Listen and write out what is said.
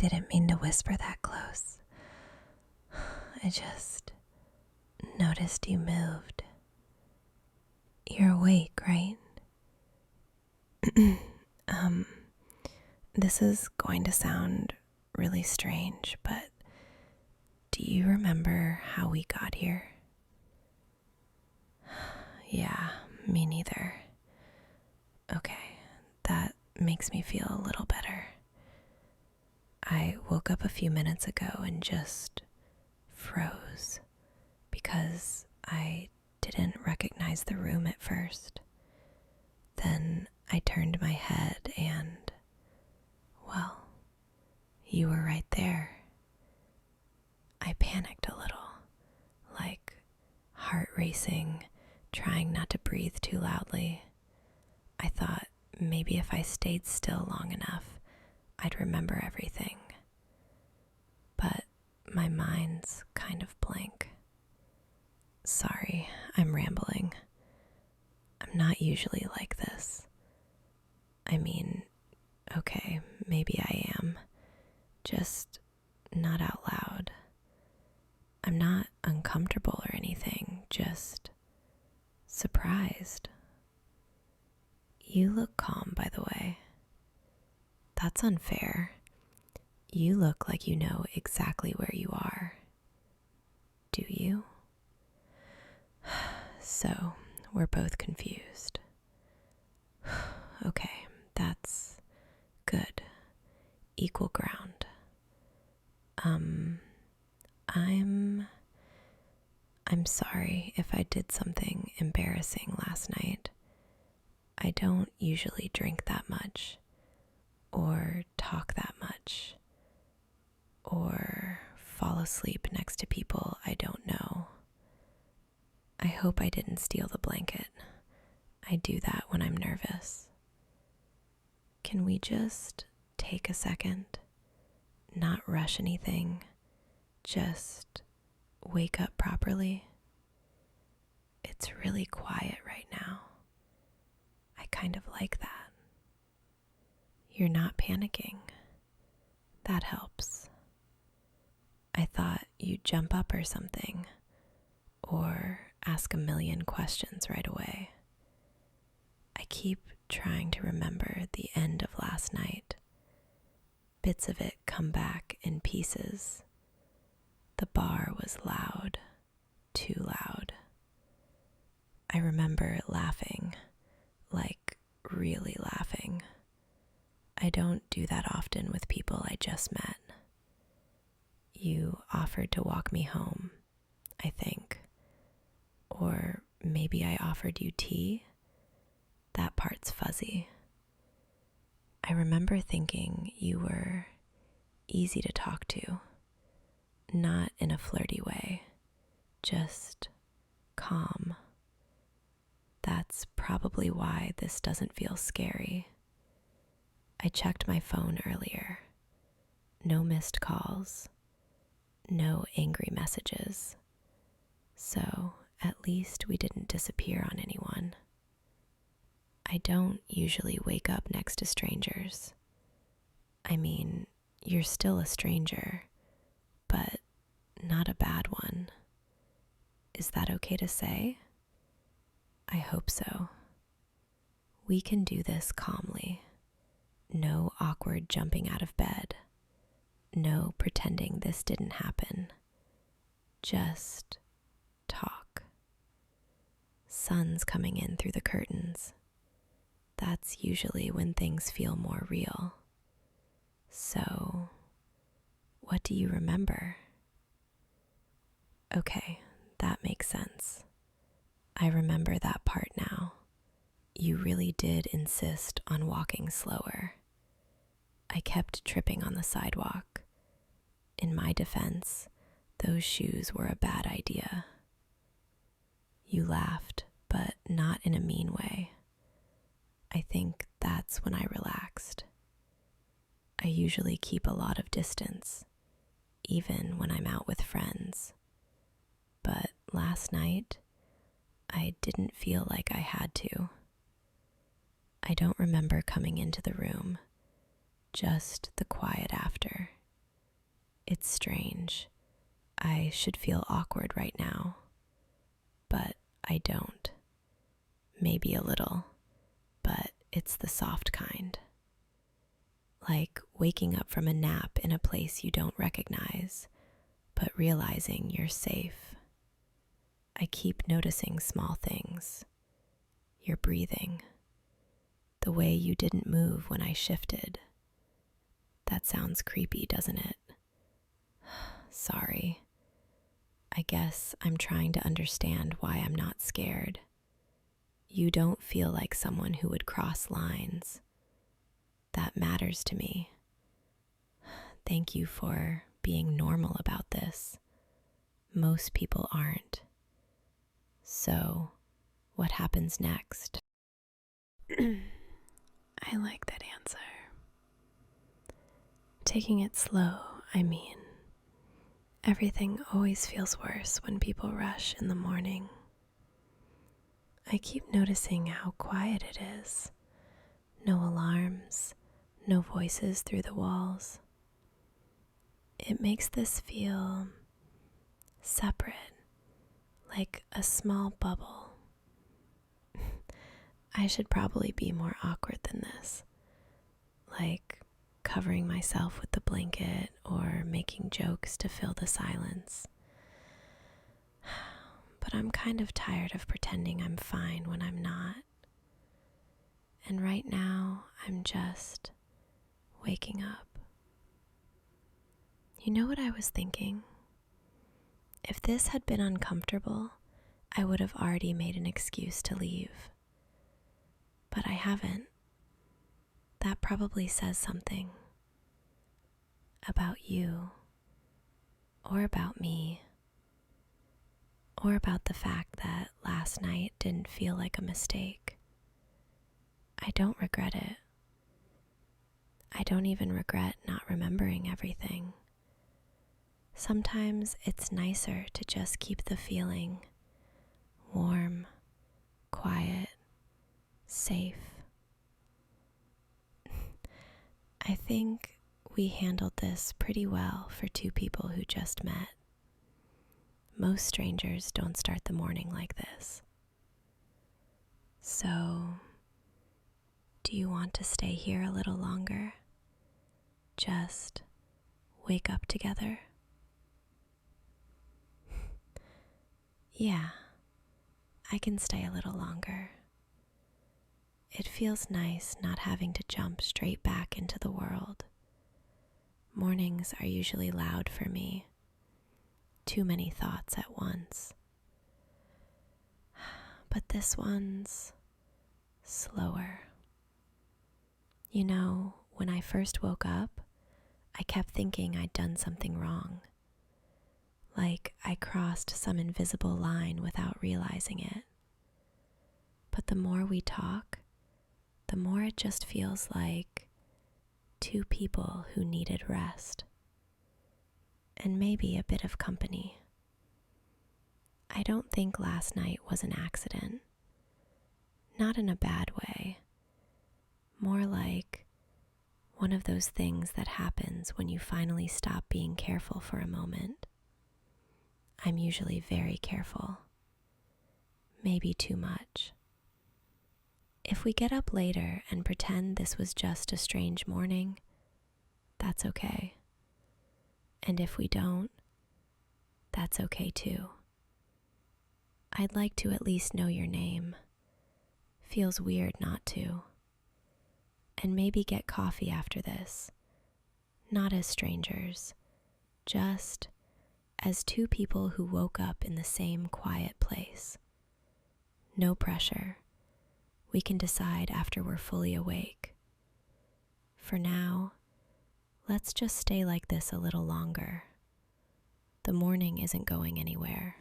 didn't mean to whisper that close. I just noticed you moved. You're awake, right? This is going to sound really strange, but do you remember how we got here? Yeah, me neither. Okay, that makes me feel a little better. I woke up a few minutes ago and just froze because I didn't recognize the room at first. Then I turned my head and, well, you were right there. I panicked a little, like heart racing, trying not to breathe too loudly. I thought maybe if I stayed still long enough, I'd remember everything. But my mind's kind of blank. Sorry, I'm rambling. I'm not usually like this. I mean, okay, maybe I am. Just not out loud. I'm not uncomfortable or anything, just surprised. You look calm, by the way. That's unfair. You look like you know exactly where you are. Do you? So, we're both confused. Okay, that's good. Equal ground. I'm sorry if I did something embarrassing last night. I don't usually drink that much, or talk that much, or fall asleep next to people I don't know. I hope I didn't steal the blanket. I do that when I'm nervous. Can we just take a second? Not rush anything. Just wake up properly. It's really quiet right now. I kind of like that. You're not panicking. That helps. I thought you'd jump up or something, or ask a million questions right away. I keep trying to remember the end of last night. Bits of it come back in pieces. The bar was loud, too loud. I remember laughing, like really laughing. I don't do that often with people I just met. You offered to walk me home, I think. Or maybe I offered you tea. That part's fuzzy. I remember thinking you were easy to talk to, not in a flirty way, just calm. That's probably why this doesn't feel scary. I checked my phone earlier. No missed calls. No angry messages. So at least we didn't disappear on anyone. I don't usually wake up next to strangers. I mean, you're still a stranger, but not a bad one. Is that okay to say? I hope so. We can do this calmly. No awkward jumping out of bed. No pretending this didn't happen. Just talk. Sun's coming in through the curtains. That's usually when things feel more real. So, what do you remember? Okay, that makes sense. I remember that part now. You really did insist on walking slower. I kept tripping on the sidewalk. In my defense, those shoes were a bad idea. You laughed, but not in a mean way. I think that's when I relaxed. I usually keep a lot of distance, even when I'm out with friends. But last night, I didn't feel like I had to. I don't remember coming into the room, just the quiet after, It's strange. I should feel awkward right now, but I don't. Maybe a little, but it's the soft kind. Like waking up from a nap in a place you don't recognize, but realizing you're safe. I keep noticing small things. Your breathing. The way you didn't move when I shifted. That sounds creepy, doesn't it? Sorry. I guess I'm trying to understand why I'm not scared. You don't feel like someone who would cross lines. That matters to me. Thank you for being normal about this. Most people aren't. So, what happens next? I like that answer. Taking it slow, I mean. Everything always feels worse when people rush in the morning. I keep noticing how quiet it is. No alarms, no voices through the walls. It makes this feel separate, like a small bubble. I should probably be more awkward than this, like covering myself with the blanket or making jokes to fill the silence. But I'm kind of tired of pretending I'm fine when I'm not. And right now, I'm just waking up. You know what I was thinking? If this had been uncomfortable, I would have already made an excuse to leave. But I haven't. That probably says something about you, or about me, or about the fact that last night didn't feel like a mistake. I don't regret it. I don't even regret not remembering everything. Sometimes it's nicer to just keep the feeling warm, quiet, safe. I think we handled this pretty well for two people who just met. Most strangers don't start the morning like this. So, do you want to stay here a little longer? Just wake up together? Yeah, I can stay a little longer. It feels nice not having to jump straight back into the world. Mornings are usually loud for me. Too many thoughts at once. But this one's slower. You know, when I first woke up, I kept thinking I'd done something wrong. Like I crossed some invisible line without realizing it. But the more we talk, the more it just feels like two people who needed rest. And maybe a bit of company. I don't think last night was an accident. Not in a bad way. More like one of those things that happens when you finally stop being careful for a moment. I'm usually very careful. Maybe too much. If we get up later and pretend this was just a strange morning, that's okay. And if we don't, that's okay too. I'd like to at least know your name. Feels weird not to. And maybe get coffee after this. Not as strangers, just as two people who woke up in the same quiet place. No pressure. We can decide after we're fully awake. For now, let's just stay like this a little longer. The morning isn't going anywhere.